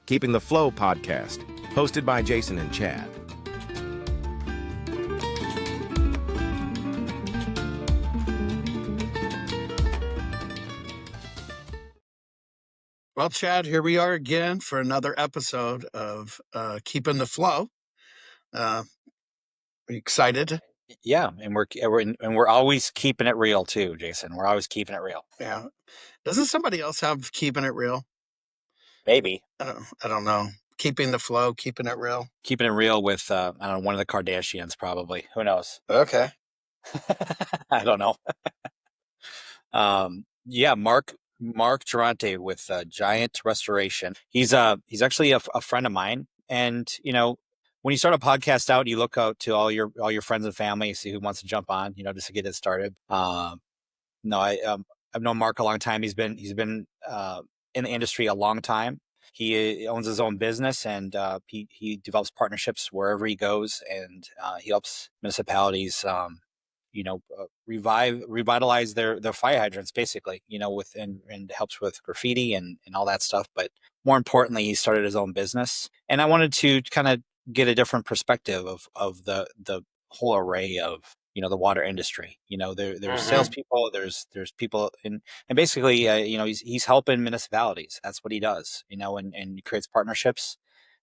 Keeping the Flow podcast, hosted by Jason and Chad. Well, Chad, here we are again for another episode of Keeping the Flow. Are you excited? Yeah, and we're always keeping it real too, Jason. We're always keeping it real. Yeah. Doesn't somebody else have Keeping It Real? Maybe I don't know. Keeping the Flow, Keeping It Real. keeping it real with I don't know, one of the Kardashians, probably. Who knows? Okay. I don't know. Yeah, Mark Giarrante with Giant Restoration. He's actually a friend of mine, and when you start a podcast out, you look out to all your friends and family, see who wants to jump on, just to get it started. No, I've known Mark a long time. He's been in the industry a long time. He owns his own business, and he develops partnerships wherever he goes, and he helps municipalities, revitalize their fire hydrants, basically, and helps with graffiti and all that stuff. But more importantly, he started his own business, and I wanted to kind of get a different perspective of the whole array of the water industry. There's salespeople, there's people and basically he's helping municipalities. That's what he does, and he creates partnerships,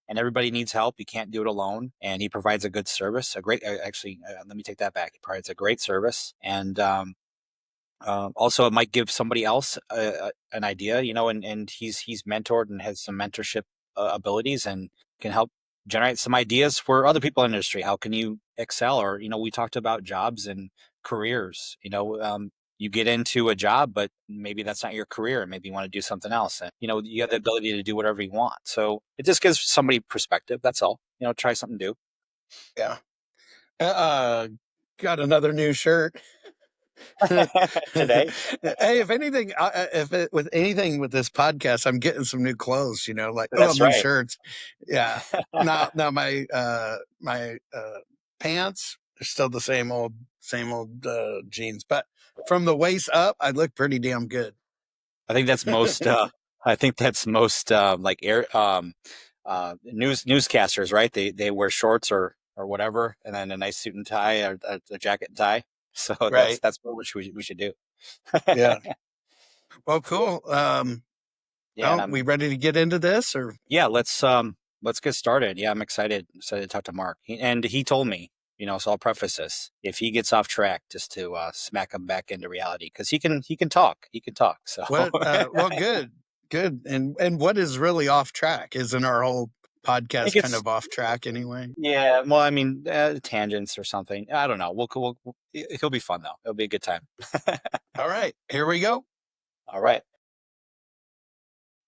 and everybody needs help. You can't do it alone, and he provides a good service. Let me take that back. He provides a great service, and also it might give somebody else an idea, and he's mentored and has some mentorship abilities and can help generate some ideas for other people in the industry. How can you excel? Or, we talked about jobs and careers. You get into a job, but maybe that's not your career. Maybe you want to do something else. And, you have the ability to do whatever you want. So it just gives somebody perspective. That's all. Try something new. Yeah. Got another new shirt. Today. Hey, if anything, with anything with this podcast, I'm getting some new clothes. That's new right. shirts. Yeah. Now my pants are still the same old jeans, but from the waist up, I look pretty damn good. I think that's most. Like air newscasters, right? They wear shorts or whatever, and then a nice suit and tie or a jacket and tie. So Right. that's what we should do. Yeah. Well, cool. We ready to get into this, or? Yeah, let's get started. Yeah, I'm excited to talk to Mark. He told me, so I'll preface this: if he gets off track, just to smack him back into reality, because he can talk. So well, good. And what is really off track? Isn't our whole podcast kind of off track anyway? Yeah, well, I mean, tangents or something. I don't know. It'll be fun though. It'll be a good time. All right, here we go. All right.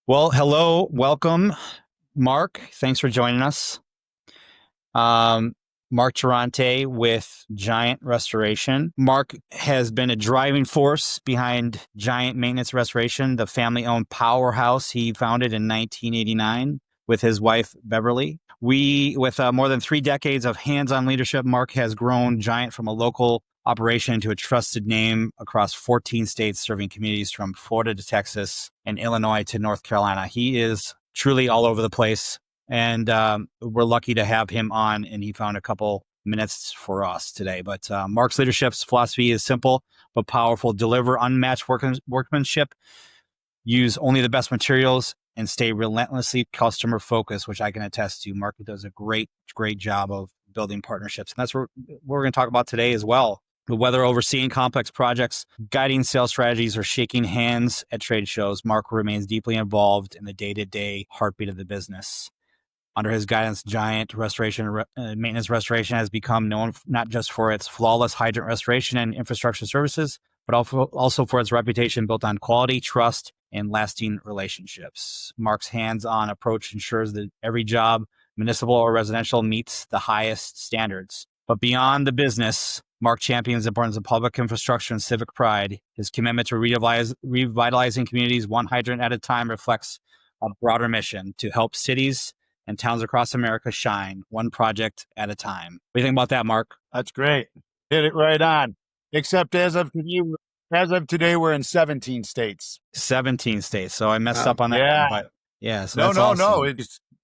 Well, hello, welcome, Mark. Thanks for joining us. Mark Giarrante with Giant Restoration. Mark has been a driving force behind Giant Maintenance Restoration, the family-owned powerhouse he founded in 1989 with his wife, Beverly. With more than 3 decades of hands-on leadership, Mark has grown Giant from a local operation into a trusted name across 14 states, serving communities from Florida to Texas and Illinois to North Carolina. He is truly all over the place. And we're lucky to have him on, and he found a couple minutes for us today. But Mark's leadership's philosophy is simple but powerful: deliver unmatched workmanship, use only the best materials, and stay relentlessly customer focused, which I can attest to. Mark does a great job of building partnerships. And that's what we're going to talk about today as well. Whether overseeing complex projects, guiding sales strategies, or shaking hands at trade shows, Mark remains deeply involved in the day-to-day heartbeat of the business. Under his guidance, Giant Maintenance Restoration has become known not just for its flawless hydrant restoration and infrastructure services, but also for its reputation built on quality, trust, and lasting relationships. Mark's hands-on approach ensures that every job, municipal or residential, meets the highest standards. But beyond the business, Mark champions the importance of public infrastructure and civic pride. His commitment to revitalizing communities one hydrant at a time reflects a broader mission to help cities and towns across America shine one project at a time. What do you think about that, Mark? That's great. Hit it right on. Except as of today, we're in 17 states. 17 states. So I messed up on that. Yeah. But yeah. So No. awesome.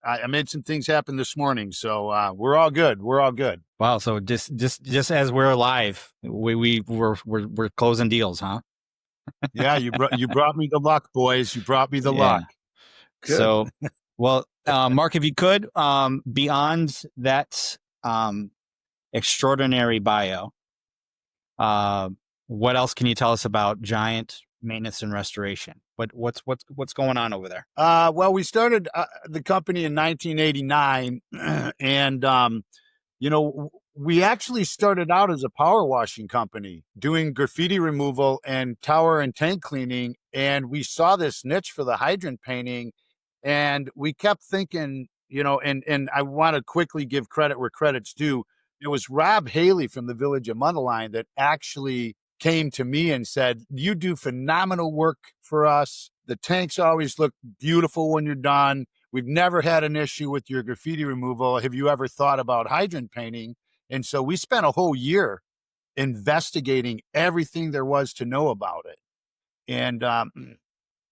I made some things happen this morning, so we're all good. We're all good. Wow. So just as we're alive, we're closing deals, huh? Yeah, you brought me the luck, boys. You brought me the Yeah. luck. Good. So, well, Mark, if you could, beyond that extraordinary bio, what else can you tell us about Giant Maintenance and Restoration? What's going on over there? Well, we started the company in 1989, and we actually started out as a power washing company doing graffiti removal and tower and tank cleaning. And we saw this niche for the hydrant painting. And we kept thinking, and I want to quickly give credit where credit's due. It was Rob Haley from the Village of Mundelein that actually came to me and said, "You do phenomenal work for us. The tanks always look beautiful when you're done. We've never had an issue with your graffiti removal. Have you ever thought about hydrant painting?" And so we spent a whole year investigating everything there was to know about it. And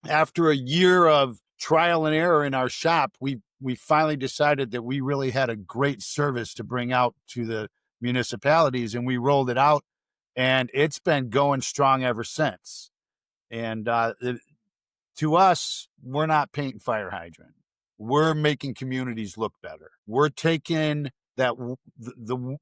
after a year of trial and error in our shop, we finally decided that we really had a great service to bring out to the municipalities, and we rolled it out, and it's been going strong ever since. And to us, we're not painting fire hydrant. We're making communities look better. We're taking the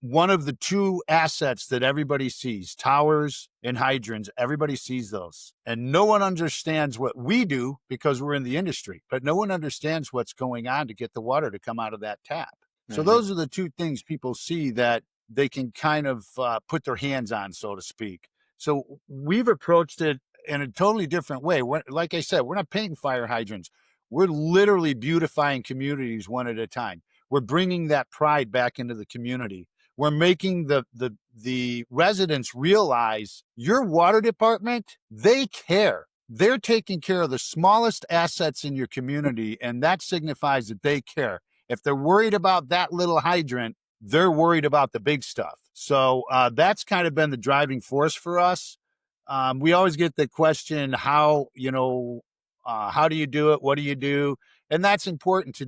one of the two assets that everybody sees, towers and hydrants. Everybody sees those, and no one understands what we do because we're in the industry. But no one understands what's going on to get the water to come out of that tap. So those are the two things people see that they can kind of put their hands on, so to speak. So we've approached it in a totally different way. Like I said, we're not painting fire hydrants. We're literally beautifying communities one at a time. We're bringing that pride back into the community. We're making the residents realize your water department, they care. They're taking care of the smallest assets in your community, and that signifies that they care. If they're worried about that little hydrant, they're worried about the big stuff. So that's kind of been the driving force for us. We always get the question, how do you do it? What do you do? And that's important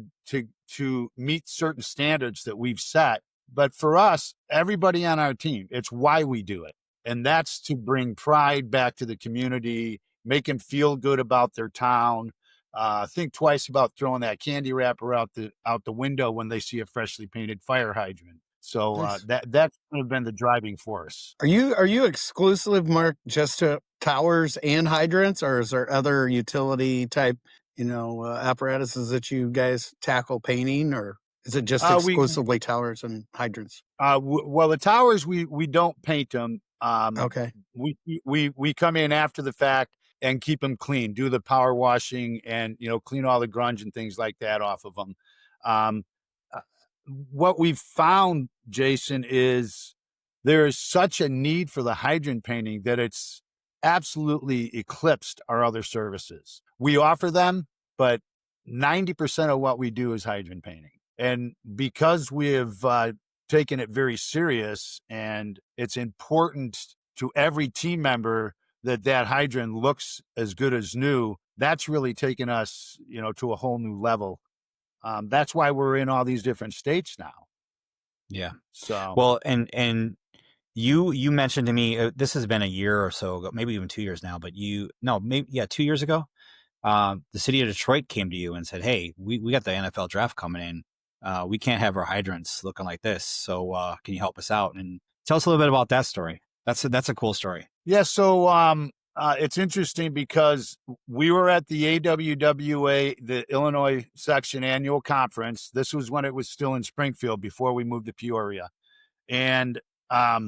to meet certain standards that we've set. But for us, everybody on our team, it's why we do it. And that's to bring pride back to the community, make them feel good about their town. Think twice about throwing that candy wrapper out the window when they see a freshly painted fire hydrant. So Nice. that's kind of been the driving force. Are you exclusive, Mark, just to towers and hydrants, or is there other utility type, apparatuses that you guys tackle painting, or is it just exclusively towers and hydrants? Well, the towers we don't paint them. Okay. We come in after the fact and keep them clean, do the power washing, and clean all the grunge and things like that off of them. What we've found, Jason, is there is such a need for the hydrant painting that it's absolutely eclipsed our other services. We offer them, but 90% of what we do is hydrant painting. And because we have taken it very serious, and it's important to every team member that hydrant looks as good as new, that's really taken us, to a whole new level. That's why we're in all these different states now. Yeah. So well, and you mentioned to me, this has been a year or so ago, maybe even 2 years now, but 2 years ago, the city of Detroit came to you and said, "Hey, we got the NFL draft coming in. We can't have our hydrants looking like this. So can you help us out?" And tell us a little bit about that story. That's a cool story. yeah, so it's interesting because we were at the AWWA, the Illinois Section Annual Conference. This was when it was still in Springfield before we moved to Peoria. And a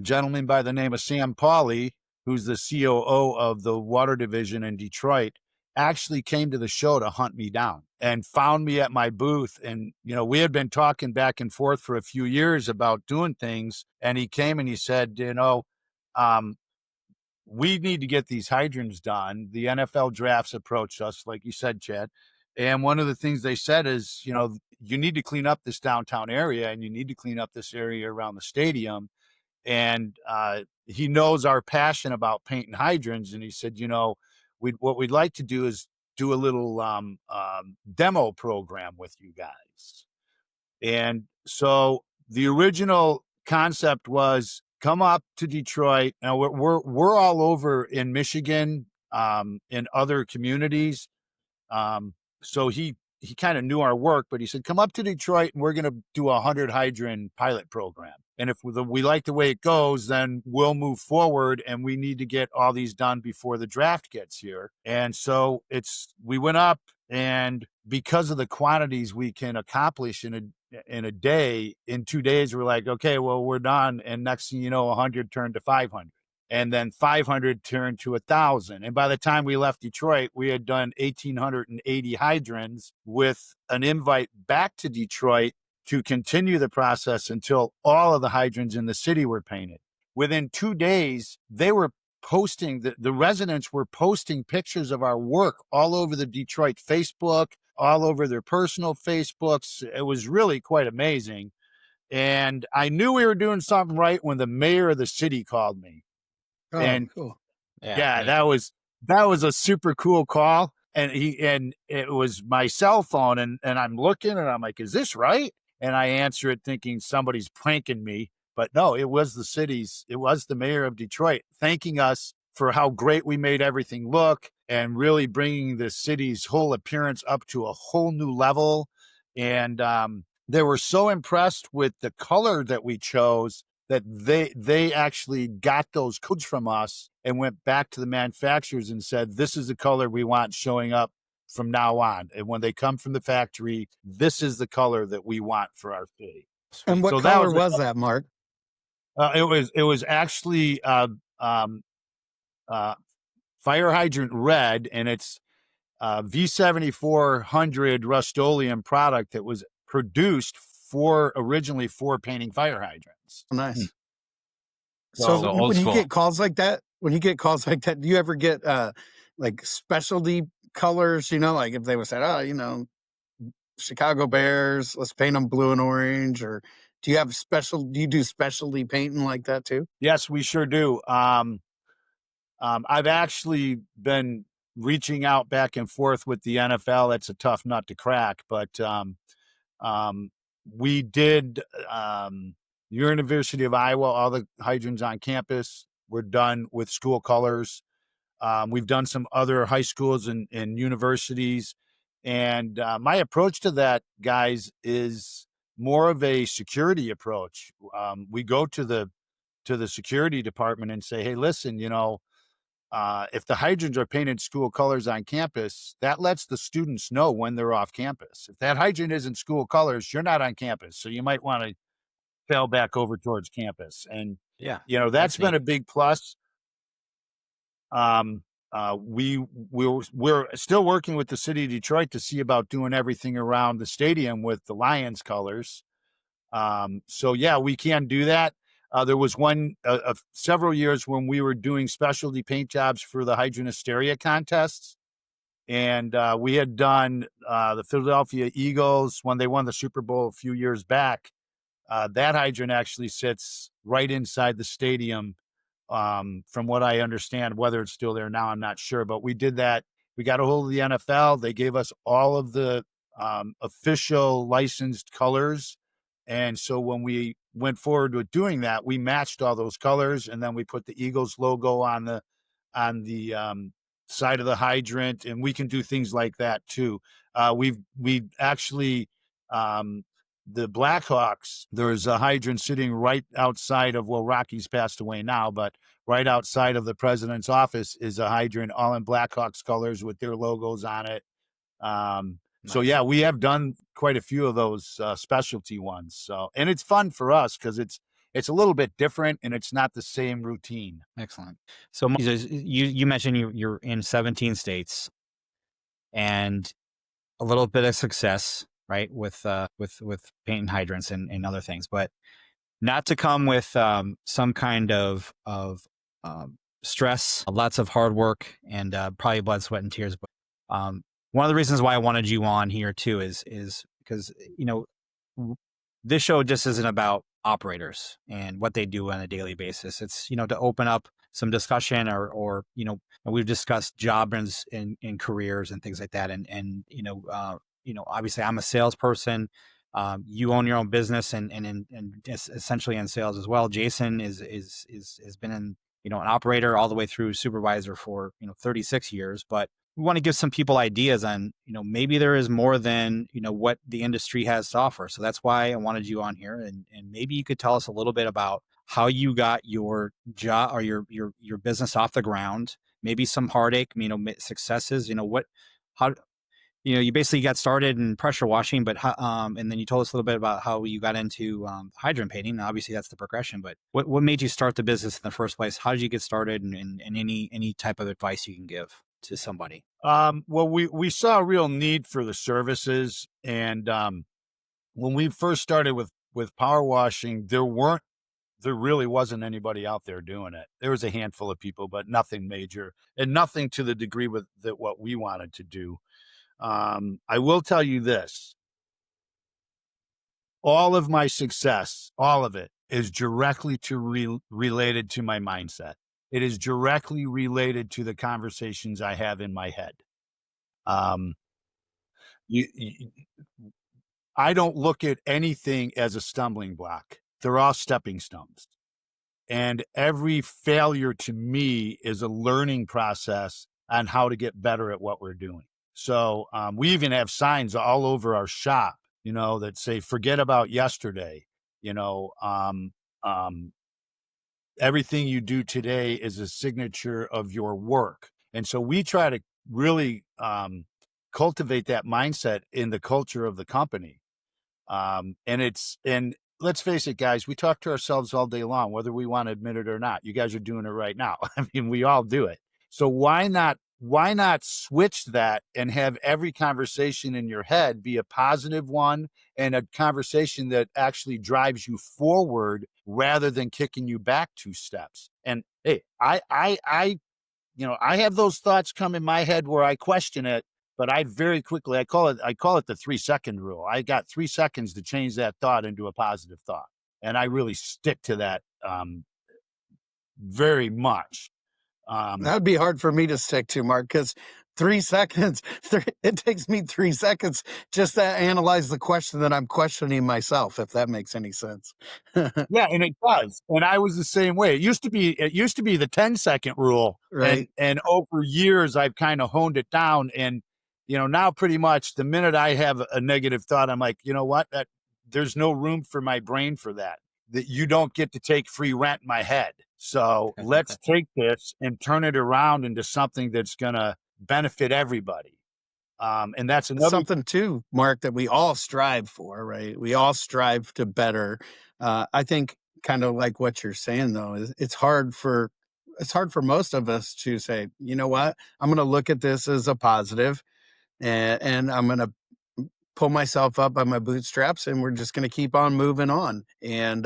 gentleman by the name of Sam Pauley, who's the COO of the water division in Detroit, actually came to the show to hunt me down and found me at my booth. And, we had been talking back and forth for a few years about doing things. And he came and he said, we need to get these hydrants done. The NFL drafts approached us, like you said, Chad. And one of the things they said is, you need to clean up this downtown area, and you need to clean up this area around the stadium. And he knows our passion about painting hydrants. And he said, what we'd like to do is do a little demo program with you guys. And so the original concept was come up to Detroit. Now we're all over in Michigan, in other communities. So he kind of knew our work, but he said, come up to Detroit and we're going to do a 100 hydrant pilot program. And if we like the way it goes, then we'll move forward, and we need to get all these done before the draft gets here. And so we went up, and because of the quantities we can accomplish in a day, in 2 days, we're like, okay, well, we're done. And next thing you know, 100 turned to 500. And then 500 turned to 1,000. And by the time we left Detroit, we had done 1,880 hydrants with an invite back to Detroit to continue the process until all of the hydrants in the city were painted. Within 2 days, they were posting, the residents were posting pictures of our work all over the Detroit Facebook, all over their personal Facebooks. It was really quite amazing. And I knew we were doing something right when the mayor of the city called me. Oh, And cool. yeah, that was a super cool call. And it was my cell phone, and I'm looking and I'm like, is this right? And I answer it thinking somebody's pranking me. But no, it was the mayor of Detroit thanking us for how great we made everything look and really bringing the city's whole appearance up to a whole new level. And they were so impressed with the color that we chose that they actually got those codes from us and went back to the manufacturers and said, this is the color we want showing up from now on. And when they come from the factory, this is the color that we want for our city. And what color was that, Mark? It was actually fire hydrant red, and it's V7400 Rust-Oleum product that was produced originally for painting fire hydrants. Nice. So when you get calls like that, do you ever get like specialty colors? Like if they would say, Chicago Bears, let's paint them blue and orange, or do you do specialty painting like that too? Yes, we sure do. I've actually been reaching out back and forth with the NFL. It's a tough nut to crack, but we did University of Iowa, all the hydrants on campus were done with school colors. We've done some other high schools and universities. And my approach to that, guys, is more of a security approach. We go to the security department and say, hey, listen, if the hydrants are painted school colors on campus, that lets the students know when they're off campus. If that hydrant isn't school colors, you're not on campus. So you might want to fell back over towards campus. And, that's been a big plus. We're still working with the city of Detroit to see about doing everything around the stadium with the Lions colors. So yeah, we can do that. There was several years when we were doing specialty paint jobs for the hydrant hysteria contests. And we had done the Philadelphia Eagles when they won the Super Bowl a few years back. That hydrant actually sits right inside the stadium. From what I understand, whether it's still there now, I'm not sure, but we did that. We got a hold of the NFL. They gave us all of the official licensed colors. And so when we went forward with doing that, we matched all those colors, and then we put the Eagles logo on the side of the hydrant, and we can do things like that too. We actually, the Blackhawks, there's a hydrant sitting right outside of, Rocky's passed away now, but right outside of the president's office is a hydrant all in Blackhawks colors with their logos on it. So yeah, we have done quite a few of those specialty ones. So, and it's fun for us because it's a little bit different and it's not the same routine. Excellent. So you mentioned you're in 17 states and a little bit of success, right? With painting hydrants and other things, but not to come with some kind of stress, lots of hard work, and probably blood, sweat, and tears. But one of the reasons why I wanted you on here too is because this show just isn't about operators and what they do on a daily basis. It's to open up some discussion or we've discussed jobs and careers and things like that. And obviously I'm a salesperson. You own your own business and essentially in sales as well. Jason has been in, an operator all the way through supervisor for, 36 years, but we want to give some people ideas on, maybe there is more than, what the industry has to offer. So that's why I wanted you on here. And maybe you could tell us a little bit about how you got your job or your business off the ground, maybe some heartache, successes, how, you basically got started in pressure washing, but and then you told us a little bit about how you got into hydrant painting. Obviously, that's the progression. But what made you start the business in the first place? How did you get started, and any type of advice you can give to somebody? Well, we saw a real need for the services, and when we first started with power washing, there really wasn't anybody out there doing it. There was a handful of people, but nothing major, and nothing to the degree that what we wanted to do. I will tell you this. All of my success, all of it, is directly related to my mindset. It is directly related to the conversations I have in my head. I don't look at anything as a stumbling block. They're all stepping stones. And every failure to me is a learning process on how to get better at what we're doing. So we even have signs all over our shop, that say, forget about yesterday. Everything you do today is a signature of your work. And so we try to really cultivate that mindset in the culture of the company. And let's face it, guys, we talk to ourselves all day long, whether we want to admit it or not. You guys are doing it right now. I mean, we all do it. So why not switch that and have every conversation in your head be a positive one and a conversation that actually drives you forward rather than kicking you back 2 steps? And hey, I have those thoughts come in my head where I question it, but I very quickly, I call it the 3-second rule. I got 3 seconds to change that thought into a positive thought. And I really stick to that very much. That'd be hard for me to stick to, Mark, because 3 seconds, it takes me 3 seconds just to analyze the question that I'm questioning myself, if that makes any sense. Yeah, and it does. And I was the same way. It used to be the 10-second rule. Right. And over years, I've kind of honed it down. And, now pretty much the minute I have a negative thought, I'm like, you know what? There's no room for my brain for that. That you don't get to take free rent in my head. So let's take this and turn it around into something that's going to benefit everybody. And that's another something too, Mark, that we all strive for, right? We all strive to better. I think kind of like what you're saying though, is it's hard for most of us to say, you know what, I'm going to look at this as a positive and I'm going to pull myself up by my bootstraps and we're just going to keep on moving on. And,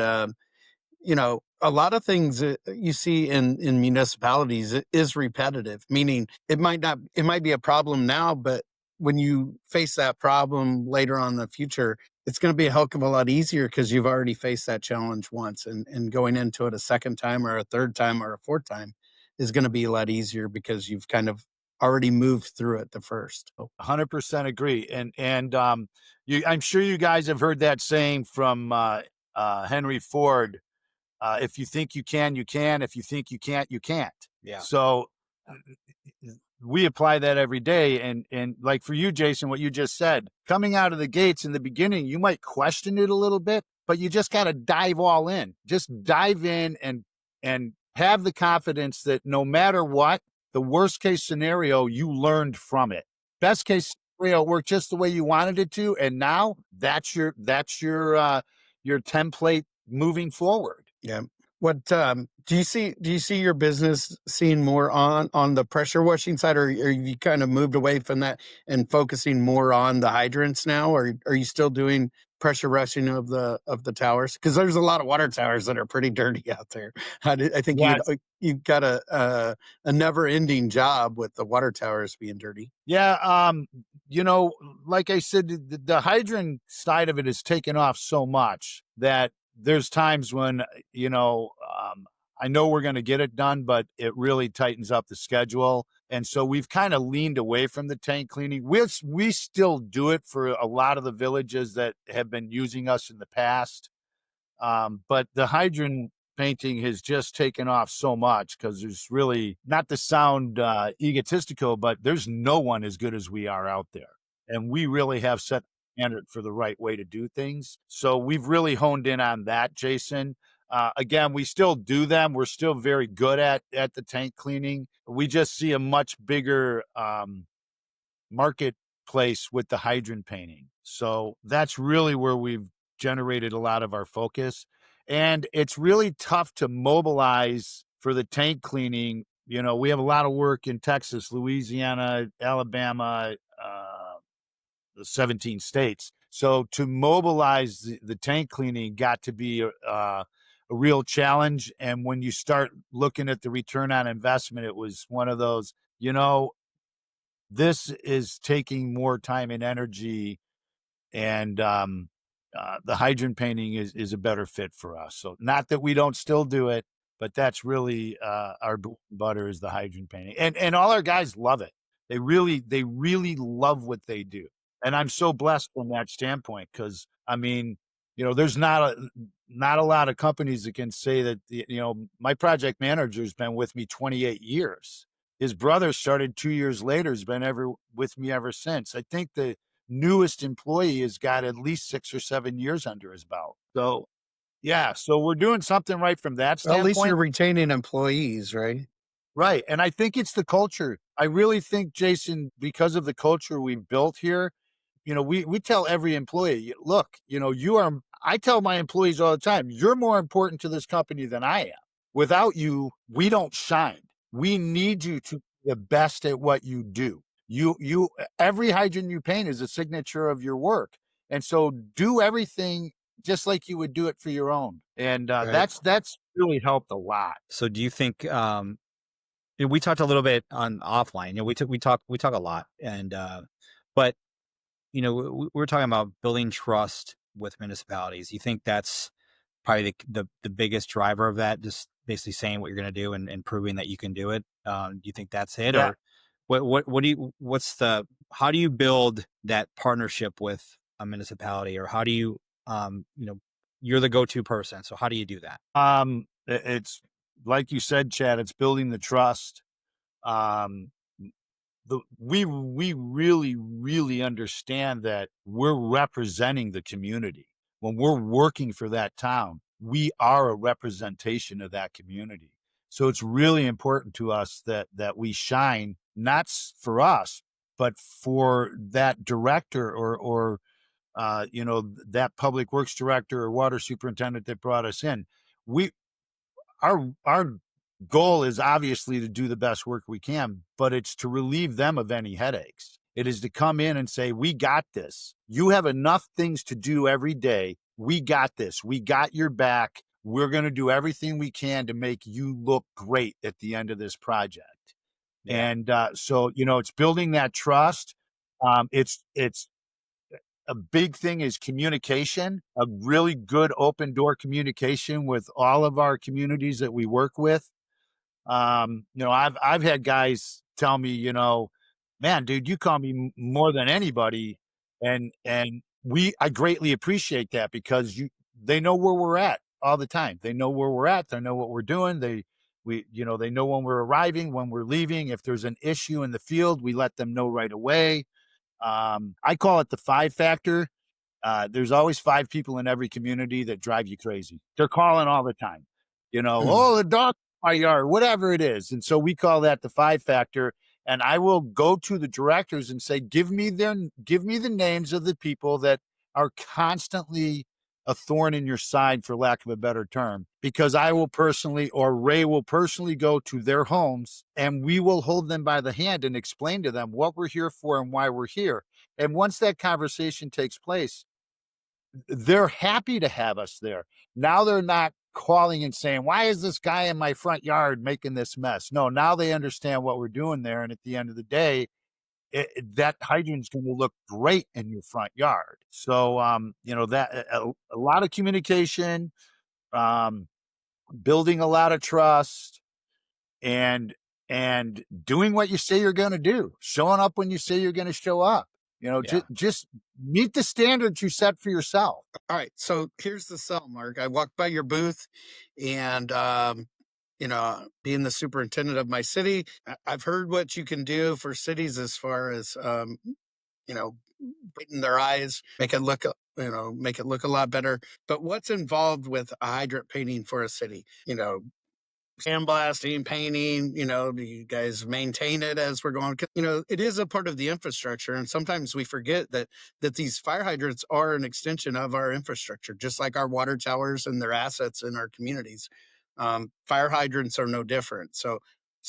a lot of things you see in municipalities is repetitive, meaning it might be a problem now, but when you face that problem later on in the future, it's going to be a heck of a lot easier because you've already faced that challenge once, and going into it a second time or a third time or a fourth time is going to be a lot easier because you've kind of already moved through it the first. 100% agree. And I'm sure you guys have heard that saying from Henry Ford. If you think you can, you can. If you think you can't, you can't. Yeah. So we apply that every day. And like for you, Jason, what you just said, coming out of the gates in the beginning, you might question it a little bit, but you just got to dive all in. Just dive in and have the confidence that no matter what, the worst case scenario, you learned from it. Best case scenario worked just the way you wanted it to. And now that's your template moving forward. Yeah. What do you see your business seeing more on the pressure washing side, or are you kind of moved away from that and focusing more on the hydrants now, or are you still doing pressure washing of the towers? Because there's a lot of water towers that are pretty dirty out there. I think Yes. you've got a never ending job with the water towers being dirty. Yeah. Like I said, the hydrant side of it has taken off so much that there's times when, I know we're going to get it done, but it really tightens up the schedule. And so we've kind of leaned away from the tank cleaning. We still do it for a lot of the villages that have been using us in the past. But the hydrant painting has just taken off so much because there's really, not to sound egotistical, but there's no one as good as we are out there. And we really have set the standard for the right way to do things. So we've really honed in on that, Jason. Again, we still do them. We're still very good at the tank cleaning. We just see a much bigger marketplace with the hydrant painting. So that's really where we've generated a lot of our focus. And it's really tough to mobilize for the tank cleaning. You know, we have a lot of work in Texas, Louisiana, Alabama, the 17 states. So to mobilize the tank cleaning got to be a real challenge. And when you start looking at the return on investment, it was one of those, you know, this is taking more time and energy, and the hydrant painting is a better fit for us. So not that we don't still do it, but that's really our butter is the hydrant painting, and all our guys love it. They really love what they do, and I'm so blessed from that standpoint because I mean, you know, there's not a lot of companies that can say that. You know, my project manager's been with me 28 years. His brother started 2 years later, has been with me ever since. I think the newest employee has got at least 6 or 7 years under his belt. So, yeah, so we're doing something right from that Well, at least you're standpoint. retaining employees, right? Right. And I think it's the culture. I really think, Jason, because of the culture we've built here, you know, we tell every employee, look, you know, I tell my employees all the time, you're more important to this company than I am. Without you, we don't shine. We need you to be the best at what you do. Every hydrant you paint is a signature of your work. And so do everything just like you would do it for your own. And Right. that's really helped a lot. So do you think, we talked a little bit on offline, we talk a lot, and, but, we're talking about building trust with municipalities. You think that's probably the biggest driver of that, just basically saying what you're going to do and proving that you can do it? Do you think that's it? Yeah. Or how do you build that partnership with a municipality, or how do you, you're the go-to person. So how do you do that? It's like you said, Chad, it's building the trust. Um, we really understand that we're representing the community. When we're working for that town, we are a representation of that community. So it's really important to us that we shine, not for us, but for that director or that public works director or water superintendent that brought us in. We our goal is obviously to do the best work we can, but it's to relieve them of any headaches. It is to come in and say, we got this. You have enough things to do every day. We got this. We got your back. We're going to do everything we can to make you look great at the end of this project. Yeah. And so, you know, it's building that trust. It's a big thing is communication, a really good open door communication with all of our communities that we work with. I've had guys tell me, you know, man, dude, you call me more than anybody, and I greatly appreciate that because they know where we're at all the time. They know where we're at. They know what we're doing. They know when we're arriving, when we're leaving. If there's an issue in the field, we let them know right away. I call it the 5 factor. There's always 5 people in every community that drive you crazy. They're calling all the time, oh, the dog in my yard, whatever it is. And so we call that the 5 factor. And I will go to the directors and say, give me the names of the people that are constantly a thorn in your side, for lack of a better term, because I will personally, or Ray will personally go to their homes and we will hold them by the hand and explain to them what we're here for and why we're here. And once that conversation takes place, they're happy to have us there. Now they're not calling and saying, why is this guy in my front yard making this mess? No, now they understand what we're doing there. And at the end of the day, that hydrant's going to look great in your front yard. So, that a lot of communication, building a lot of trust, and doing what you say you're going to do, showing up when you say you're going to show up. Just meet the standards you set for yourself. All right. So here's the sell, Mark. I walked by your booth, and being the superintendent of my city, I've heard what you can do for cities as far as brighten their eyes, make it look a lot better. But what's involved with a hydrant painting for a city? Sandblasting, painting, do you guys maintain it as we're going? It is a part of the infrastructure. And sometimes we forget that these fire hydrants are an extension of our infrastructure, just like our water towers and their assets in our communities. Fire hydrants are no different. So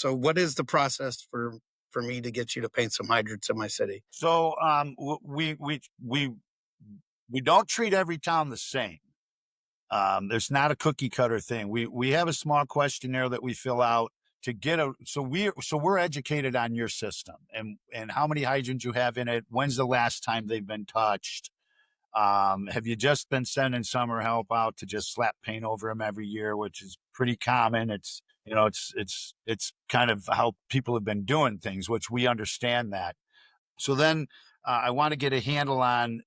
what is the process for me to get you to paint some hydrants in my city? So we don't treat every town the same. There's not a cookie cutter thing. We have a small questionnaire that we fill out to get so we're educated on your system and how many hydrants you have in it. When's the last time they've been touched? Have you just been sending summer help out to just slap paint over them every year, which is pretty common. It's kind of how people have been doing things, which we understand that. So then I want to get a handle on,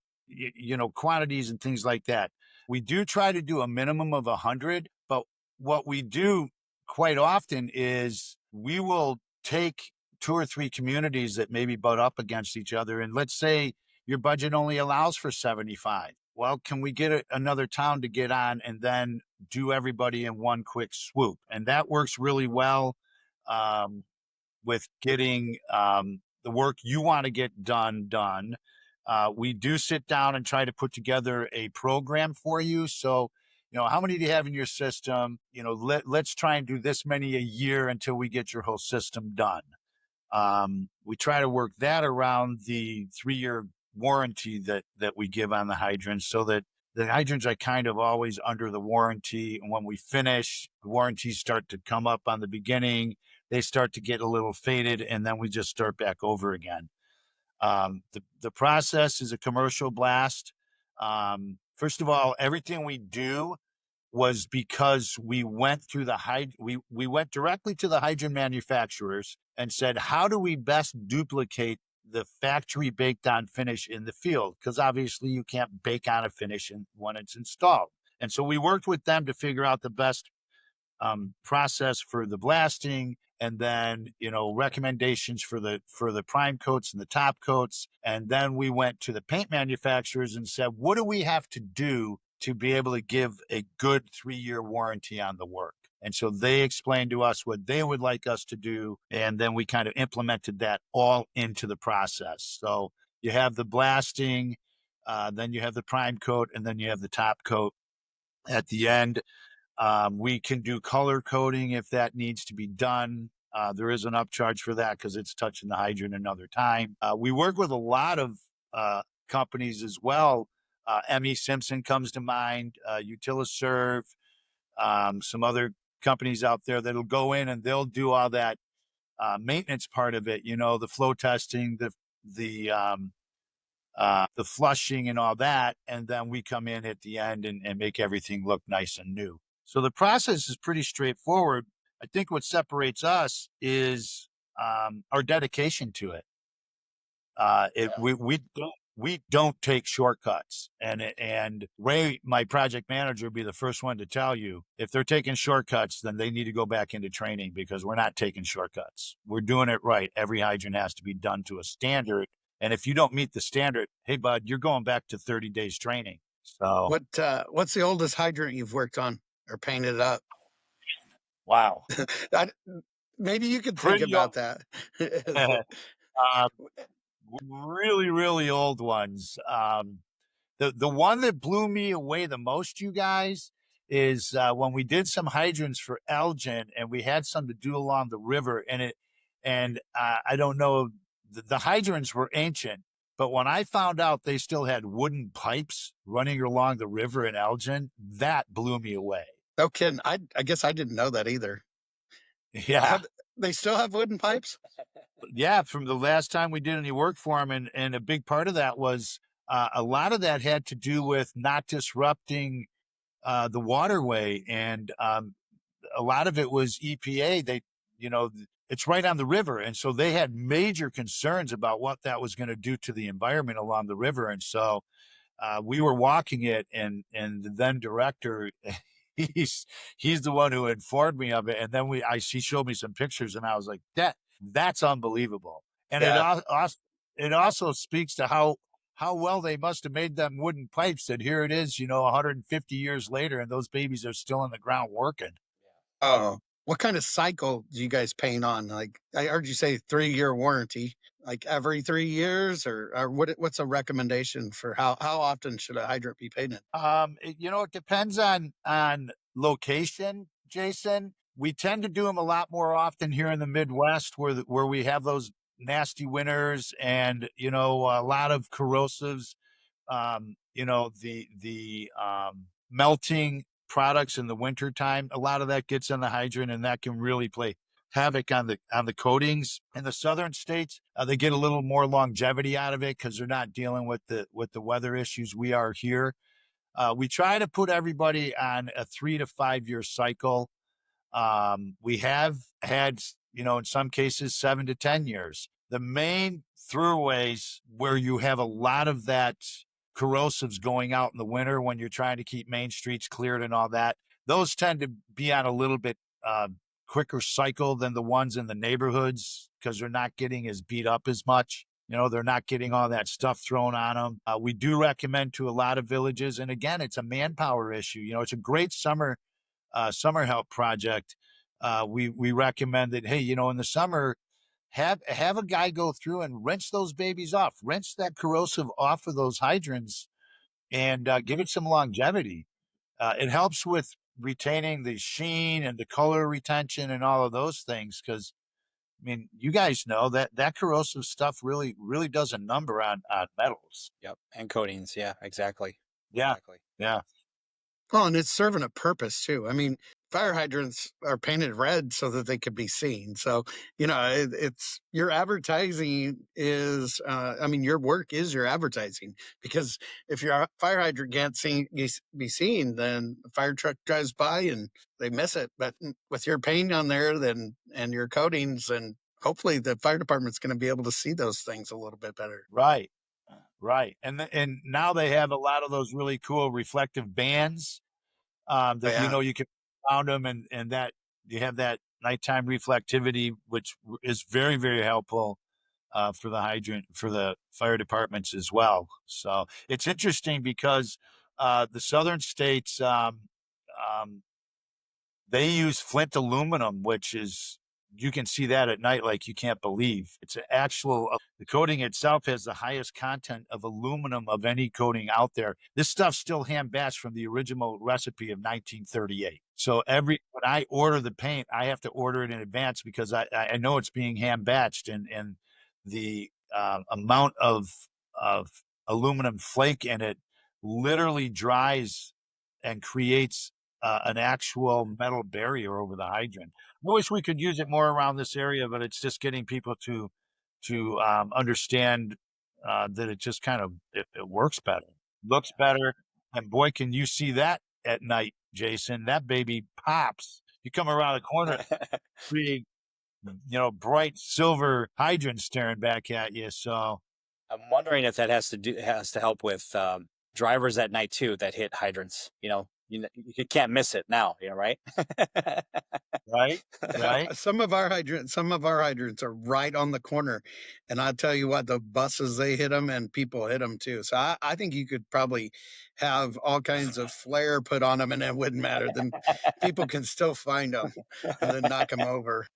quantities and things like that. We do try to do a minimum of 100, but what we do quite often is we will take 2 or 3 communities that maybe butt up against each other. And let's say your budget only allows for 75. Well, can we get another town to get on and then do everybody in one quick swoop? And that works really well with getting the work you want to get done. We do sit down and try to put together a program for you. So, how many do you have in your system? Let's try and do this many a year until we get your whole system done. We try to work that around the 3-year warranty that we give on the hydrants, so that the hydrants are kind of always under the warranty. And when we finish, the warranties start to come up on the beginning. They start to get a little faded, and then we just start back over again. The process is a commercial blast. First of all, everything we do was because we went through we went directly to the hydrant manufacturers and said, how do we best duplicate the factory baked on finish in the field? Because obviously you can't bake on a finish when it's installed. And so we worked with them to figure out the best process for the blasting, and then recommendations for the prime coats and the top coats. And then we went to the paint manufacturers and said, what do we have to do to be able to give a good 3-year warranty on the work? And so they explained to us what they would like us to do, and then we kind of implemented that all into the process. So you have the blasting, then you have the prime coat, and then you have the top coat at the end. We can do color coding if that needs to be done. There is an upcharge for that because it's touching the hydrant another time. We work with a lot of companies as well. M.E. Simpson comes to mind, Utiliserve, some other companies out there that'll go in and they'll do all that maintenance part of it, the flow testing, the flushing and all that. And then we come in at the end and make everything look nice and new. So the process is pretty straightforward. I think what separates us is our dedication to it. We don't take shortcuts, and Ray, my project manager, would be the first one to tell you if they're taking shortcuts, then they need to go back into training, because we're not taking shortcuts. We're doing it right. Every hydrant has to be done to a standard. And if you don't meet the standard, hey bud, you're going back to 30 days training. So what's the oldest hydrant you've worked on or painted up? Wow. Maybe you could think about that. Really, really old ones. The one that blew me away the most, you guys, is when we did some hydrants for Elgin, and we had some to do along the river. And I don't know, the hydrants were ancient, but when I found out they still had wooden pipes running along the river in Elgin, that blew me away. No kidding. I guess I didn't know that either. Yeah. They still have wooden pipes? Yeah, from the last time we did any work for them. And a big part of that was a lot of that had to do with not disrupting the waterway. And a lot of it was EPA. It's right on the river. And so they had major concerns about what that was going to do to the environment along the river. And so we were walking it, and the then director, he's the one who informed me of it. And then she showed me some pictures, and I was like, that's unbelievable. And it also speaks to how well they must have made them wooden pipes. That here it is, 150 years later, and those babies are still in the ground working. Oh, what kind of cycle do you guys paint on? Like I heard you say 3-year warranty, like every 3 years, or what's a recommendation for how often should a hydrant be painted? It depends on location, Jason. We tend to do them a lot more often here in the Midwest, where we have those nasty winters, and a lot of corrosives. The melting products in the wintertime, a lot of that gets in the hydrant, and that can really play havoc on the coatings. In the southern states, they get a little more longevity out of it because they're not dealing with the weather issues we are here. We try to put everybody on a 3 to 5 year cycle. We have had, in some cases, 7 to 10 years. The main throughways where you have a lot of that corrosives going out in the winter when you're trying to keep main streets cleared and all that, those tend to be on a little bit quicker cycle than the ones in the neighborhoods because they're not getting as beat up as much. They're not getting all that stuff thrown on them. We do recommend to a lot of villages. And again, it's a manpower issue. It's a great summer help project. We recommend that, hey, in the summer, have a guy go through and rinse those babies off, rinse that corrosive off of those hydrants, and give it some longevity. It helps with retaining the sheen and the color retention and all of those things. Because you guys know that corrosive stuff really, really does a number on metals. Yep, and coatings. Yeah, exactly. Yeah, exactly. yeah. Well, and it's serving a purpose too. I mean, fire hydrants are painted red so that they could be seen. So, it's your advertising is, your work is your advertising, because if your fire hydrant can't be seen, then a fire truck drives by and they miss it. But with your paint on there, then, and your coatings, and hopefully the fire department's going to be able to see those things a little bit better. Right. Right. And now they have a lot of those really cool reflective bands that, you can found them, and that you have that nighttime reflectivity, which is very, very helpful for the fire departments as well. So it's interesting because the southern states, they use flint aluminum, which is, you can see that at night like you can't believe. It's an actual, the coating itself has the highest content of aluminum of any coating out there. This stuff's still hand batched from the original recipe of 1938. So when I order the paint, I have to order it in advance because I know it's being hand batched, and the amount of aluminum flake in it literally dries and creates an actual metal barrier over the hydrant. I wish we could use it more around this area, but it's just getting people to understand that it just kind of it works better, looks better, and boy, can you see that at night, Jason? That baby pops. You come around the corner, pretty, bright silver hydrant staring back at you. So I'm wondering if that has to help with drivers at night too that hit hydrants. You can't miss it now. Right? right. Some of our hydrants are right on the corner, and I tell you what, the buses, they hit them, and people hit them too. So I think you could probably have all kinds of flare put on them, and it wouldn't matter. Then people can still find them and then knock them over.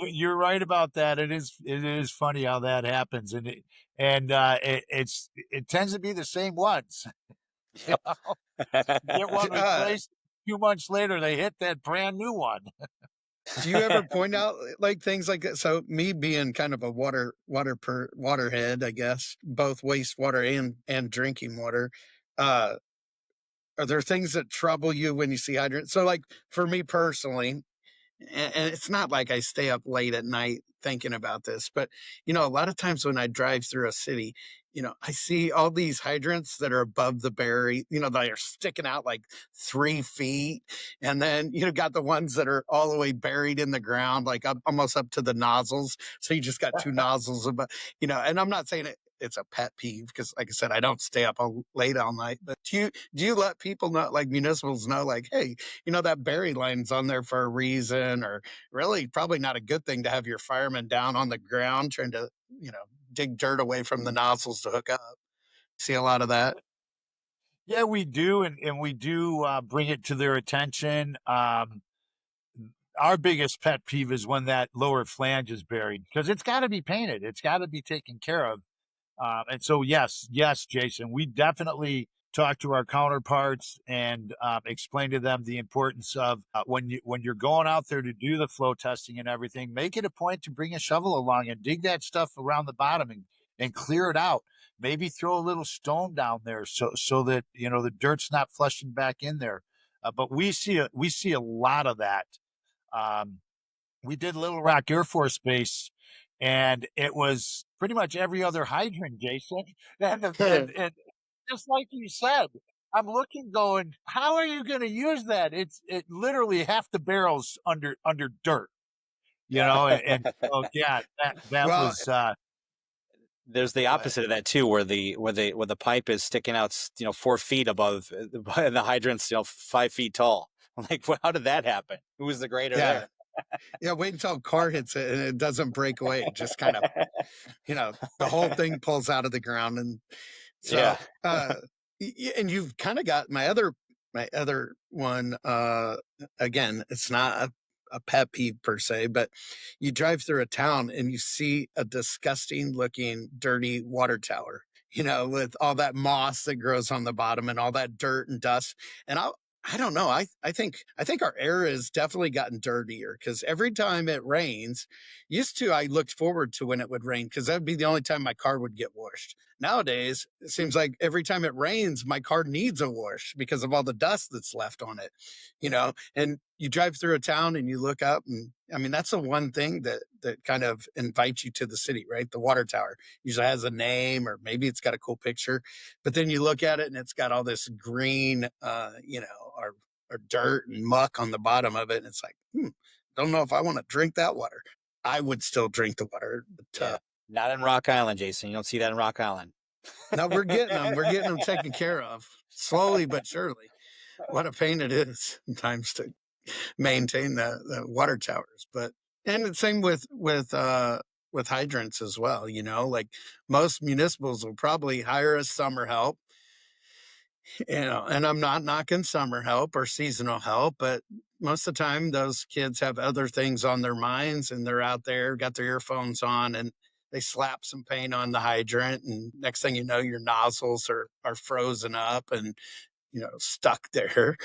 You're right about that. It is funny how that happens, and it tends to be the same ones. Yep. Get one replaced. A few months later, they hit that brand new one. Do you ever point out like things like that? So me being kind of a waterhead, I guess, both wastewater and drinking water, are there things that trouble you when you see hydrants? So like for me personally, and it's not like I stay up late at night thinking about this, but a lot of times when I drive through a city, I see all these hydrants that are above the berry, they are sticking out like 3 feet. And then, got the ones that are all the way buried in the ground, like up, almost up to the nozzles. So you just got two nozzles above, and I'm not saying it's a pet peeve because, like I said, I don't stay up all late all night. But do you let people know, like municipals know, like, hey, that berry line's on there for a reason, or really probably not a good thing to have your firemen down on the ground trying to, dig dirt away from the nozzles to hook up. See a lot of that. Yeah, we do, and we do bring it to their attention. Our biggest pet peeve is when that lower flange is buried because it's got to be painted. It's got to be taken care of. And so, yes, Jason, we definitely talk to our counterparts and explain to them the importance of when you're going out there to do the flow testing and everything, make it a point to bring a shovel along and dig that stuff around the bottom and clear it out. Maybe throw a little stone down there so that the dirt's not flushing back in there. But we see a lot of that. Um, we did Little Rock Air Force Base, and it was pretty much every other hydrant, Jason. And just like you said, I'm looking, going, how are you going to use that? It literally half the barrels under dirt, and so yeah, that Well, was There's the go ahead. opposite of that too, where the pipe is sticking out, 4 feet above the hydrant's, 5 feet tall. Like, how did that happen? Who was the grader Yeah. there? Yeah. Wait until a car hits it and it doesn't break away. It just kind of, the whole thing pulls out of the ground. And so, Yeah. and you've kind of got my other one, again, it's not a pet peeve per se, but you drive through a town and you see a disgusting looking dirty water tower, with all that moss that grows on the bottom and all that dirt and dust. And I don't know. I think our air has definitely gotten dirtier because every time it rains, used to I looked forward to when it would rain because that'd be the only time my car would get washed. Nowadays, it seems like every time it rains, my car needs a wash because of all the dust that's left on it, and you drive through a town and you look up, and I mean, that's the one thing that kind of invites you to the city, right? The water tower usually has a name, or maybe it's got a cool picture, but then you look at it and it's got all this green, or dirt and muck on the bottom of it. And it's like, don't know if I want to drink that water. I would still drink the water, but Yeah. Not in Rock Island, Jason. You don't see that in Rock Island. no, we're getting them. We're getting them taken care of slowly but surely. What a pain it is sometimes to maintain the water towers. But and the same with hydrants as well. Like most municipals will probably hire a summer help. And I'm not knocking summer help or seasonal help, but most of the time those kids have other things on their minds and they're out there, got their earphones on, and they slap some paint on the hydrant, and next thing you know, your nozzles are frozen up and stuck there.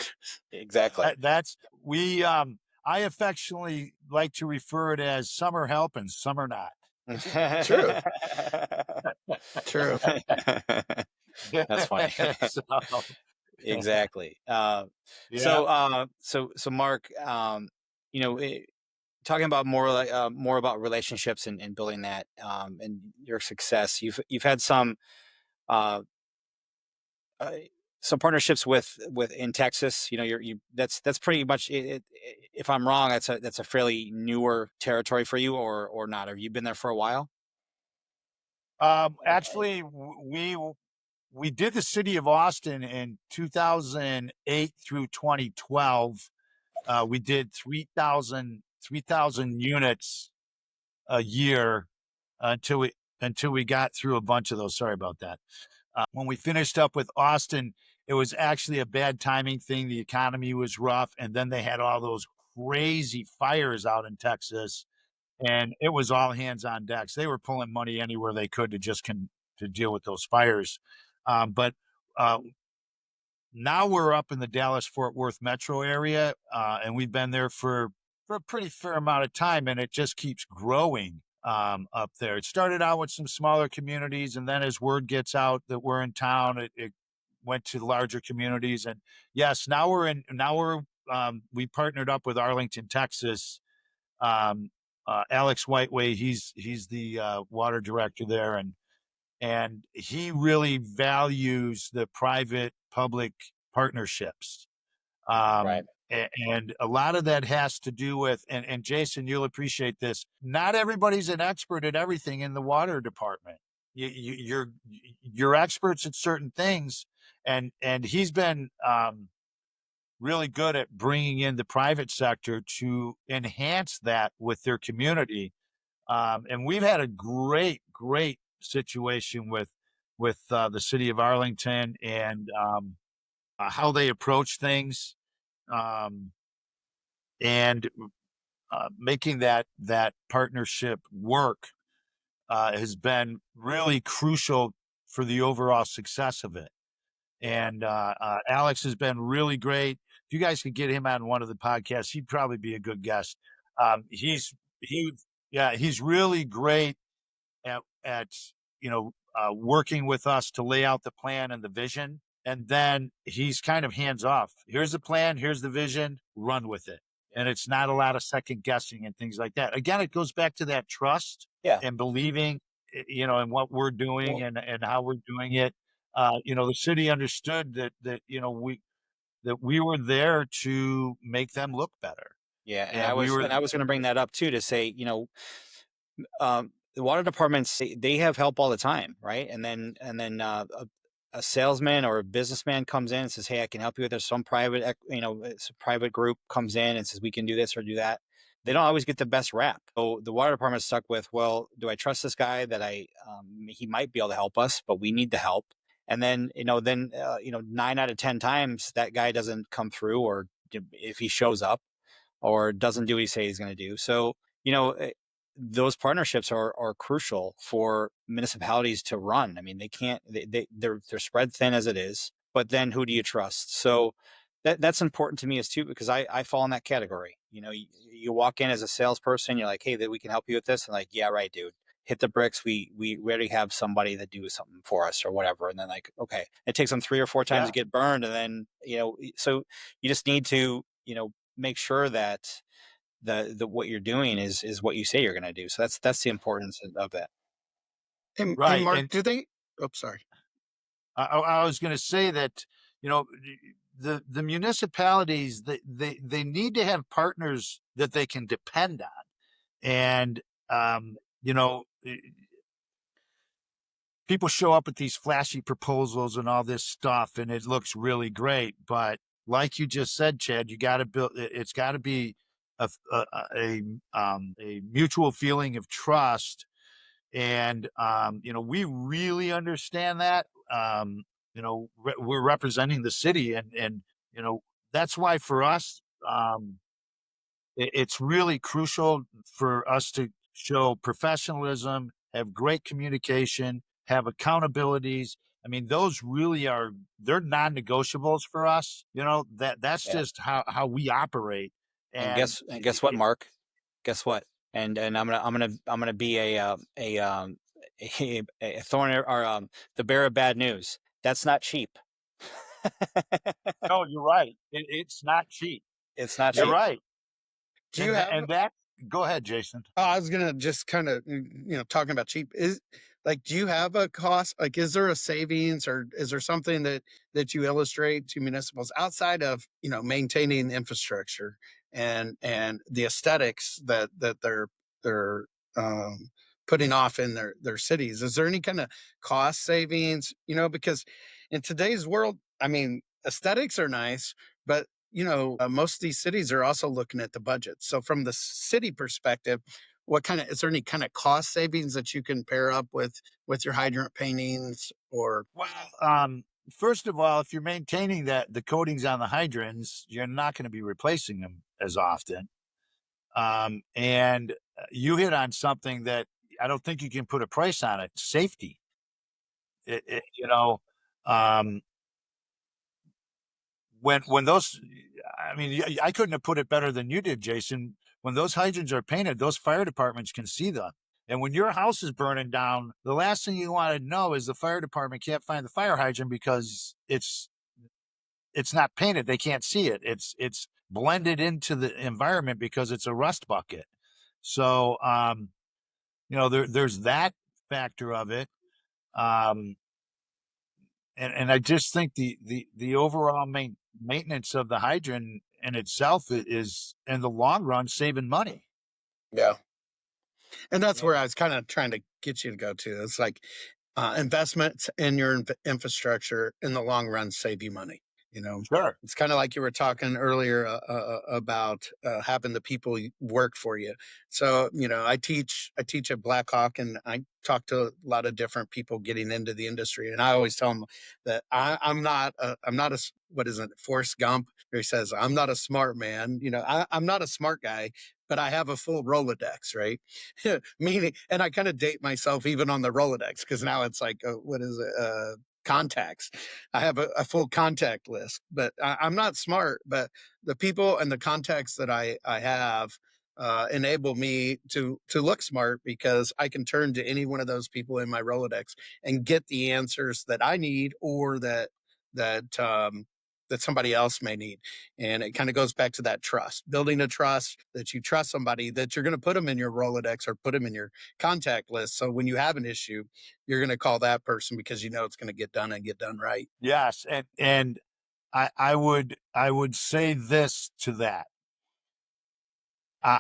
Exactly. that's we I affectionately like to refer it as summer help and summer not. True, true. That's funny. So, Exactly. yeah. So Mark, talking about more about relationships and building that, and your success. You've had uh, uh, some partnerships with in Texas. That's pretty much it. If I'm wrong, that's a fairly newer territory for you, or not. Have you been there for a while? Actually, we did the city of Austin in 2008 through 2012. We did 3,000 units a year until we got through a bunch of those. Sorry about that. When we finished up with Austin, it was actually a bad timing thing. The economy was rough, and then they had all those crazy fires out in Texas, and it was all hands on decks. They were pulling money anywhere they could to deal with those fires. But now we're up in the Dallas Fort Worth metro area, and we've been there for a pretty fair amount of time, and it just keeps growing up there. It started out with some smaller communities, and then as word gets out that we're in town, it went to larger communities. And yes, we partnered up with Arlington, Texas. Alex Whiteway, he's the water director there, and and he really values the private public partnerships. Right. And a lot of that has to do with, and Jason, you'll appreciate this. Not everybody's an expert at everything in the water department. You're experts at certain things, and he's been really good at bringing in the private sector to enhance that with their community. And we've had a great situation with the city of Arlington and how they approach things, um, and making that partnership work has been really crucial for the overall success of it. And Alex has been really great. If you guys could get him on one of the podcasts, he'd probably be a good guest. He yeah, he's really great at working with us to lay out the plan and the vision, and then he's kind of hands off. Here's the plan, here's the vision, run with it. And it's not a lot of second guessing and things like that. Again, it goes back to that trust and believing, in what we're doing and how we're doing it. The city understood that we were there to make them look better. Yeah, and And we were I was going to bring that up too, to say, the water departments, they have help all the time, right? And then a salesman or a businessman comes in and says, "Hey, I can help you with this." Some private, it's a private group comes in and says, "We can do this or do that." They don't always get the best rap. So the water department's stuck with, well, do I trust this guy that he might be able to help us, but we need the help? And then 9 out of 10 times that guy doesn't come through, or if he shows up or doesn't do what he says he's going to do. So, those partnerships are crucial for municipalities to run. I mean, they can't, they're spread thin as it is, but then who do you trust? So that's important to me as too, because I fall in that category. You walk in as a salesperson, you're like, "Hey, we can help you with this." And like, "Yeah, right, dude. Hit the bricks. We already have somebody that do something for us," or whatever. And then like, okay, it takes them 3 or 4 times to get burned. And then, so you just need to, make sure that the what you're doing is what you say you're going to do. So that's the importance of that. And right. Mark, And do they? Oh, sorry. I was going to say that, the municipalities, they need to have partners that they can depend on. And, um, you know, people show up with these flashy proposals and all this stuff, and it looks really great. But like you just said, Chad, you got to build, it's got to be a mutual feeling of trust. And, we really understand that. We're representing the city, and that's why for us, it's really crucial for us to show professionalism, have great communication, have accountabilities. I mean, those really they're non-negotiables for us. That's Yeah. just how we operate. And And guess what, Mark? Guess what? And I'm gonna be a thorn, or the bearer of bad news. That's not cheap. no, you're right. It's not cheap. It's not You're cheap. right. Do you have? And that? Go ahead, Jason. I was gonna just kind of, talking about cheap, is like, do you have a cost? Like, is there a savings, or is there something that you illustrate to municipals outside of, maintaining the infrastructure and the aesthetics that they're um, putting off in their cities? Is there any kind of cost savings? Because in today's world, I mean, aesthetics are nice, but most of these cities are also looking at the budget. So from the city perspective, is there any kind of cost savings that you can pair up with your hydrant paintings or? Well, first of all, if you're maintaining the coatings on the hydrants, you're not going to be replacing them as often. And you hit on something that I don't think you can put a price on it: safety. It, you know, um, when those, I mean, I couldn't have put it better than you did, Jason. When those hydrants are painted, those fire departments can see them. And when your house is burning down, the last thing you want to know is the fire department can't find the fire hydrant because it's not painted. They can't see it. It's blended into the environment because it's a rust bucket. So, there's that factor of it. Um, and I just think the overall maintenance of the hydrant in itself is in the long run saving money. Yeah. And that's Yeah. where I was kind of trying to get you to go to. It's like investments in your infrastructure in the long run save you money. You know, Sure. it's kind of like you were talking earlier about having the people work for you. So, you know, I teach at Blackhawk, and I talk to a lot of different people getting into the industry, and I always tell them that I'm not a what is it, Forrest Gump, where he says I'm not a smart man. You know, I'm not a smart guy, but I have a full Rolodex, right? Meaning, and I kind of date myself even on the Rolodex because now it's like, what is it? Contacts. I have a full contact list, but I'm not smart. But the people and the contacts that I have enable me to look smart because I can turn to any one of those people in my Rolodex and get the answers that I need or that that somebody else may need. And it kind of goes back to that trust, building a trust that you trust somebody, that you're going to put them in your Rolodex or put them in your contact list. So when you have an issue, you're going to call that person because you know it's going to get done and get done right. Yes, and I would say this to that. I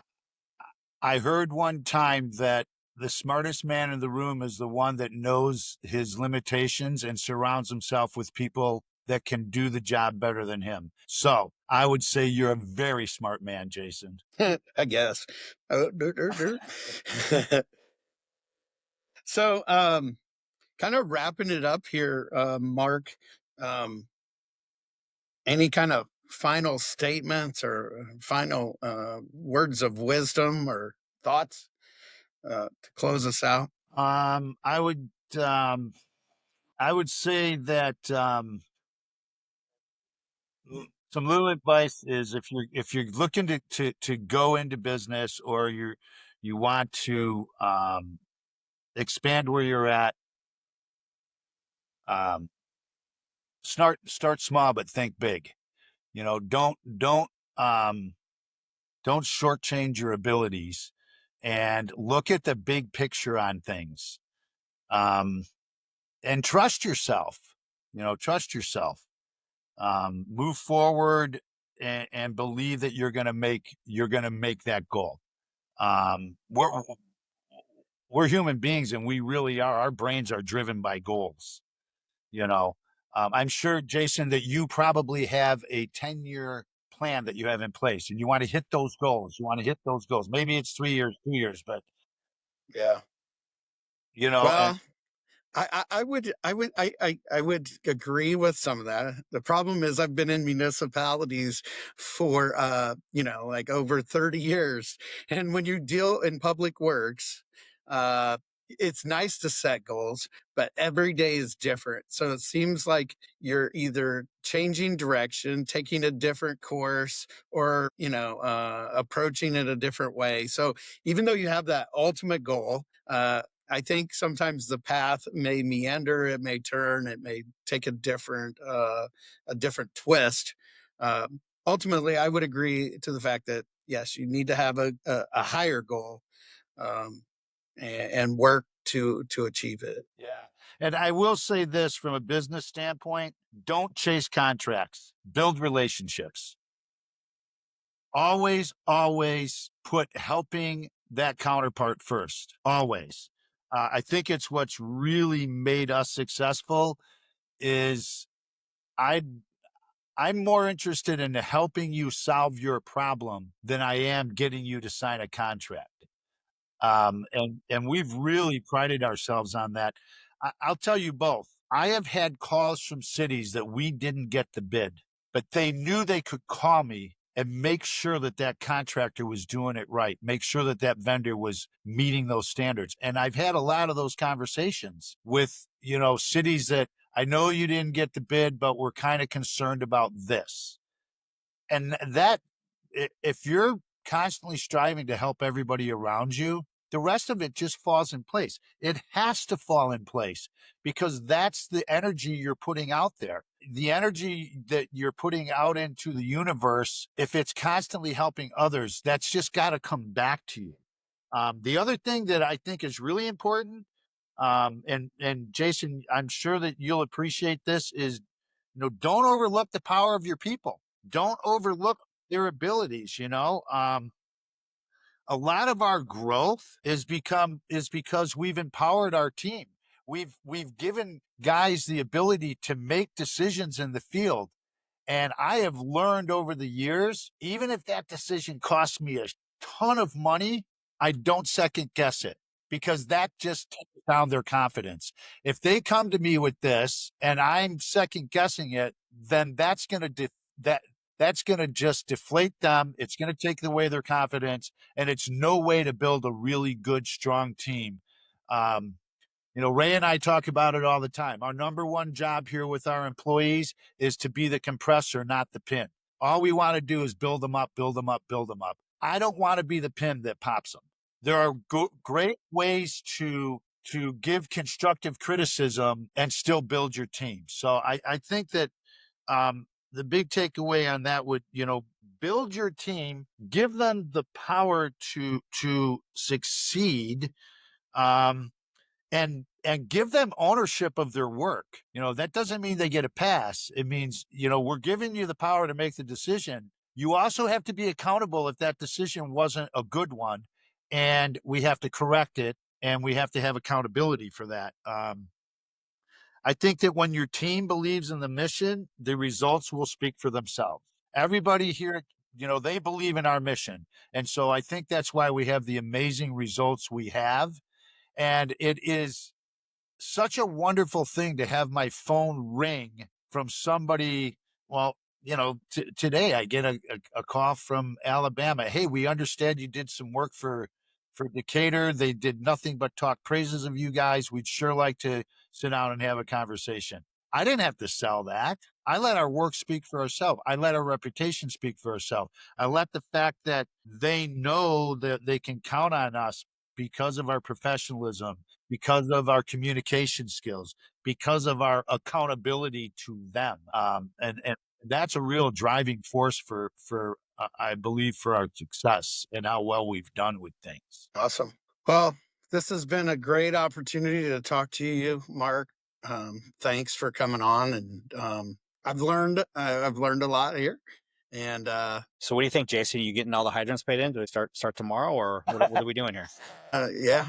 I heard one time that the smartest man in the room is the one that knows his limitations and surrounds himself with people that can do the job better than him. So I would say you're a very smart man, Jason. I guess. Oh, so, kind of wrapping it up here, Mark. Um, any kind of final statements or final words of wisdom or thoughts to close us out? Um, I would um, I would say that some little advice is if you're looking to go into business or you want to expand where you're at, um, start small but think big. You know, um, don't shortchange your abilities and look at the big picture on things. Um, and trust yourself. You know, trust yourself. Move forward and believe that you're gonna make that goal. Um, we're we're human beings, and we really are. Our brains are driven by goals. You know, I'm sure, Jason, that you probably have a 10-year plan that you have in place, and you want to hit those goals. You want to hit those goals. Maybe it's 3 years, 2 years, but Yeah. you know, and Well, I would agree with some of that. The problem is I've been in municipalities for you know, like over 30 years. And when you deal in public works, uh it's nice to set goals, but every day is different. So it seems like you're either changing direction, taking a different course, or, you know, approaching it a different way. So even though you have that ultimate goal, I think sometimes the path may meander, it may turn, it may take a different twist. Ultimately, I would agree to the fact that yes, you need to have a higher goal um, and work to achieve it. yeah. And I will say this from a business standpoint, don't chase contracts, build relationships. Always put helping that counterpart first. Always. I think it's what's really made us successful is I I'm more interested in helping you solve your problem than I am getting you to sign a contract. And we've really prided ourselves on that. I'll tell you both. I have had calls from cities that we didn't get the bid, but they knew they could call me and make sure that that contractor was doing it right, make sure that that vendor was meeting those standards. And I've had a lot of those conversations with, you know, cities that I know you didn't get the bid, but we're kind of concerned about this. And that, if you're constantly striving to help everybody around you, the rest of it just falls in place. It has to fall in place because that's the energy you're putting out there. The energy that you're putting out into the universe, if it's constantly helping others, that's just got to come back to you. The other thing that I think is really important And Jason, I'm sure that you'll appreciate this, is, don't overlook the power of your people. Don't overlook their abilities. A lot of our growth is because we've empowered our team. We've given guys the ability to make decisions in the field. And I have learned over the years, even if that decision costs me a ton of money, I don't second guess it, because that just takes down their confidence. If they come to me with this and I'm second guessing it, then that's going to that's going to just deflate them. It's going to take away their confidence, and it's no way to build a really good, strong team. Ray and I talk about it all the time. Our number one job here with our employees is to be the compressor, not the pin. All we want to do is build them up, build them up, build them up. I don't want to be the pin that pops them. There are great ways to give constructive criticism and still build your team. So I think that the big takeaway on that would, build your team, give them the power to succeed. And give them ownership of their work. That doesn't mean they get a pass. It means, we're giving you the power to make the decision. You also have to be accountable if that decision wasn't a good one, and we have to correct it, and we have to have accountability for that. I think that when your team believes in the mission, the results will speak for themselves. Everybody here, they believe in our mission. And so I think that's why we have the amazing results we have. And it is such a wonderful thing to have my phone ring from somebody. Well, today I get a call from Alabama. Hey, we understand you did some work for Decatur. They did nothing but talk praises of you guys. We'd sure like to sit down and have a conversation. I didn't have to sell that. I let our work speak for ourselves. I let our reputation speak for ourselves. I let the fact that they know that they can count on us because of our professionalism, because of our communication skills, because of our accountability to them. And that's a real driving force for I believe, for our success and how well we've done with things. Awesome. Well, this has been a great opportunity to talk to you, Mark. Thanks for coming on, and I've learned a lot here. And so, what do you think, Jason? Are you getting all the hydrants paid in? Do we start tomorrow, or what are we doing here? Yeah,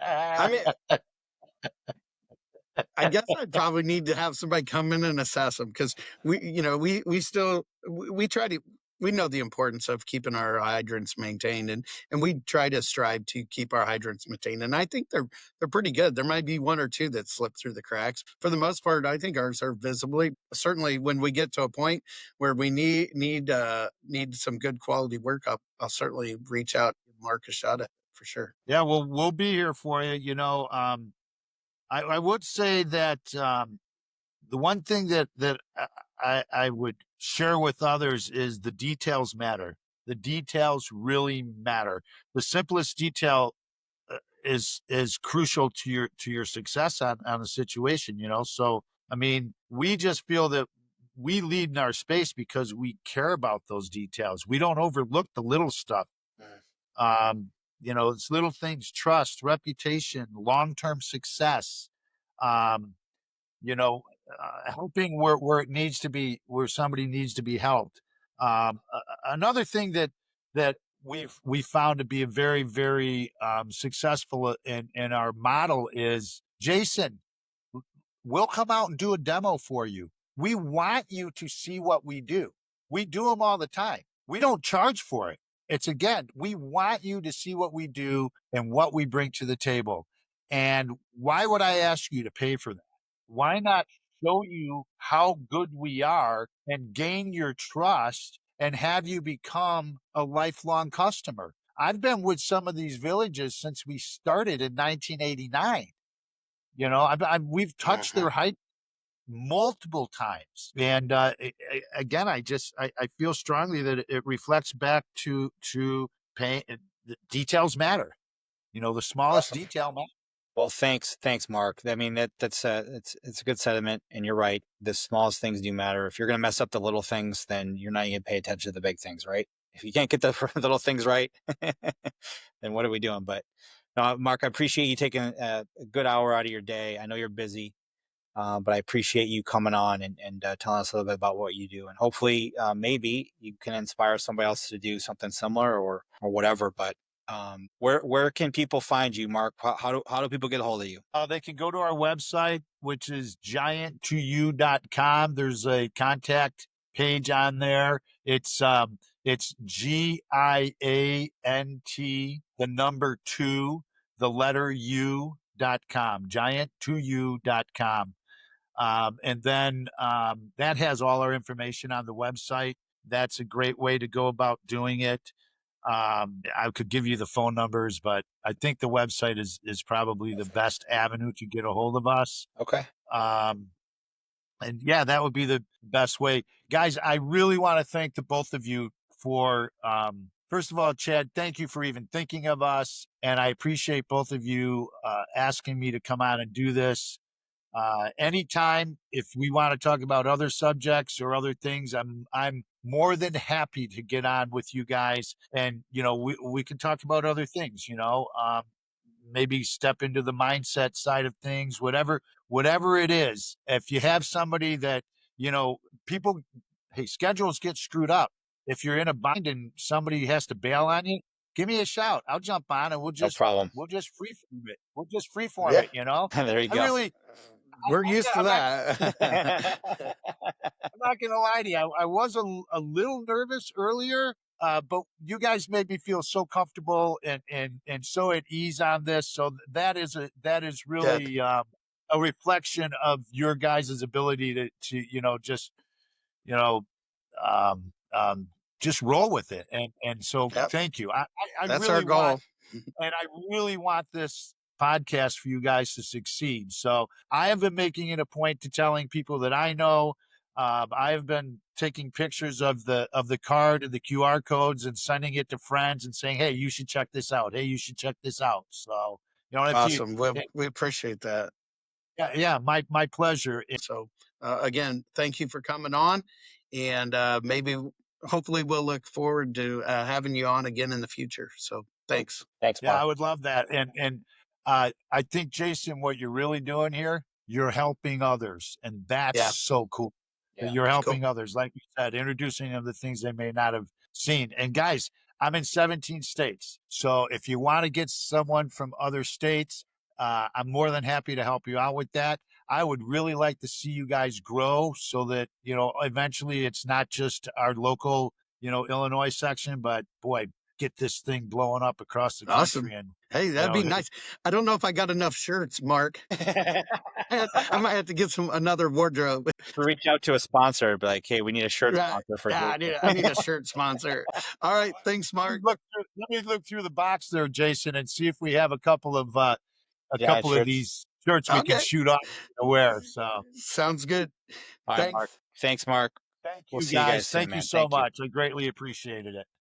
I mean, I guess I'd probably need to have somebody come in and assess them, because we try to. We know the importance of keeping our hydrants maintained, and we try to strive to keep our hydrants maintained. And I think they're pretty good. There might be one or two that slip through the cracks. For the most part, I think ours are visibly. Certainly, when we get to a point where we need some good quality work, I'll certainly reach out, Mark a shot at it for sure. Yeah, well, we'll be here for you. I would say that the one thing that I would share with others is the details matter. The details really matter. The simplest detail is crucial to your success on a situation. So I mean, we just feel that we lead in our space because we care about those details. We don't overlook the little stuff. It's little things: trust, reputation, long-term success. Um, Helping where it needs to be, where somebody needs to be helped. Another thing that we found to be a very, very successful in our model is, Jason, we'll come out and do a demo for you. We want you to see what we do. We do them all the time. We don't charge for it. It's, again, we want you to see what we do and what we bring to the table. And why would I ask you to pay for that? Why not show you how good we are and gain your trust and have you become a lifelong customer? I've been with some of these villages since we started in 1989. We've touched their height multiple times. And again, I feel strongly that it reflects back to pay. The details matter. The smallest detail matters. Well, thanks, Mark. I mean, that's it's a good sentiment, and you're right. The smallest things do matter. If you're going to mess up the little things, then you're not going to pay attention to the big things, right? If you can't get the little things right, then what are we doing? But Mark, I appreciate you taking a good hour out of your day. I know you're busy, but I appreciate you coming on and telling us a little bit about what you do. And hopefully, maybe you can inspire somebody else to do something similar or whatever. But where can people find you, Mark? How do people get a hold of you? They can go to our website, which is giant2u.com. There's a contact page on there. It's GIANT, the number 2, the letter U.com, giant2u.com. And then that has all our information on the website. That's a great way to go about doing it. I could give you the phone numbers, but I think the website is probably the best avenue to get a hold of us. Okay. And yeah, that would be the best way. Guys, I really want to thank the both of you for, first of all, Chad, thank you for even thinking of us. And I appreciate both of you asking me to come on and do this. Anytime, if we want to talk about other subjects or other things, I'm more than happy to get on with you guys, and we can talk about other things. Maybe step into the mindset side of things, whatever it is. If you have somebody that people, hey, schedules get screwed up. If you're in a bind and somebody has to bail on you, give me a shout. I'll jump on and No problem. we'll just freeform it. We'll just freeform it. There you go. We're used to that. I'm not going to lie to you. I was a little nervous earlier, but you guys made me feel so comfortable and so at ease on this. So that is really a reflection of your guys' ability to um, just roll with it. And so thank you. I That's really our goal. and I really want this podcast for you guys to succeed. So I have been making it a point to telling people that I know. I have been taking pictures of the card and the QR codes and sending it to friends and saying, "Hey, you should check this out. Hey, you should check this out." So Awesome. We appreciate that. Yeah, my pleasure. So again, thank you for coming on, and hopefully we'll look forward to having you on again in the future. So thanks. Thanks, Mark. Yeah, I would love that. And I think, Jason, what you're really doing here, you're helping others, and that's so cool. Yeah. You're helping others, like you said, introducing them to things they may not have seen. And guys, I'm in 17 states, so if you want to get someone from other states, I'm more than happy to help you out with that. I would really like to see you guys grow so that eventually it's not just our local Illinois section, but boy, get this thing blowing up across the country. And hey, that'd be nice. I don't know if I got enough shirts, Mark. I might have to get another wardrobe. Reach out to a sponsor, be like, hey, we need a shirt sponsor for I need a shirt sponsor. All right, thanks, Mark. Let me look through the box there, Jason, and see if we have a couple of these shirts we can shoot off to wear. So sounds good. All right, Mark. Thanks, Mark. Thank We'll you see you guys soon, Thank man. you so much. I greatly appreciated it.